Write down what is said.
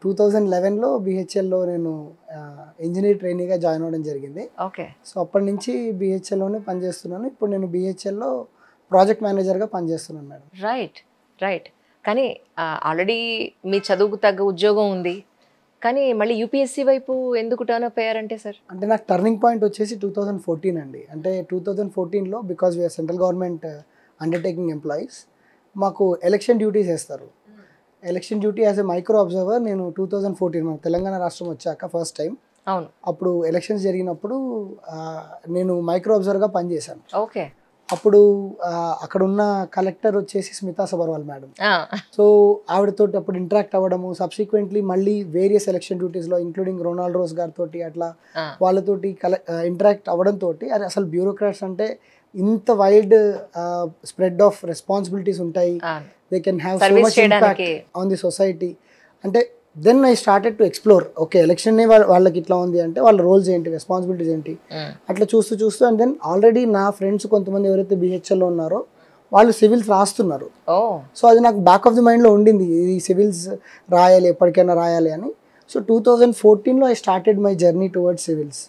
2011లో బీహెచ్ఎల్‌లో నేను engineer ట్రైనీగా join అవ్వడం జరిగింది. ఓకే. సో, అప్పటి నుంచి బీహెచ్ఎల్‌లోనే పనిచేస్తున్నాను. ఇప్పుడు నేను బీహెచ్ఎల్‌లో ప్రాజెక్ట్ మేనేజర్‌గా పనిచేస్తున్నాను మేడం. రైట్. రైట్. కానీ ఆల్రెడీ మీ చదువుకు తగ్గ ఉద్యోగం ఉంది. కానీ మళ్ళీ యూపీఎస్సీ వైపు ఎందుకు టర్న్ అప్ అయ్యారంటే సార్? అంటే నాకు టర్నింగ్ పాయింట్ వచ్చేసి 2014 అండి. అంటే 2014లో because we are central government undertaking employees మాకు ఎలక్షన్ డ్యూటీస్ ఏస్తారు. Election duty as a micro observer నేను 2014 మన తెలంగాణ రాష్ట్రం వచ్చాక ఫస్ట్ టైం అవును. అప్పుడు ఎలక్షన్స్ జరిగినప్పుడు నేను మైక్రో అబ్జర్వర్గా పనిచేశాను. ఓకే. అప్పుడు అక్కడ ఉన్న కలెక్టర్ వచ్చేసి స్మితా సబర్వాల్ మేడం. సో ఆవిడతోటి అప్పుడు ఇంటరాక్ట్ అవ్వడము, సబ్సిక్వెంట్లీ మళ్ళీ వేరియస్ ఎలక్షన్ డ్యూటీస్లో ఇంక్లూడింగ్ రొనాల్డ్ రోస్ గారితో అట్లా వాళ్ళతోటి ఇంటరాక్ట్ అవ్వడంతో అరే అసలు బ్యూరోక్రాట్స్ అంటే ఇంత వైడ్ స్ప్రెడ్ ఆఫ్ రెస్పాన్సిబిలిటీస్ ఉంటాయి, they can have so much impact on the society. అంటే then I started to explore. Okay, election వాళ్ళకి ఇట్లా ఉంది అంటే వాళ్ళ రోల్స్ ఏంటి, రెస్పాన్సిబిలిటీస్ ఏంటి, అట్లా చూస్తూ అండ్ దెన్ ఆల్రెడీ నా ఫ్రెండ్స్ కొంతమంది ఎవరైతే బీహెచ్ఎల్లో ఉన్నారో వాళ్ళు సివిల్స్ రాస్తున్నారు. సో అది నాకు బ్యాక్ ఆఫ్ ది మైండ్లో ఉండింది, ఈ సివిల్స్ రాయాలి, ఎప్పటికైనా రాయాలి అని. సో 2014లో I started my journey towards civils.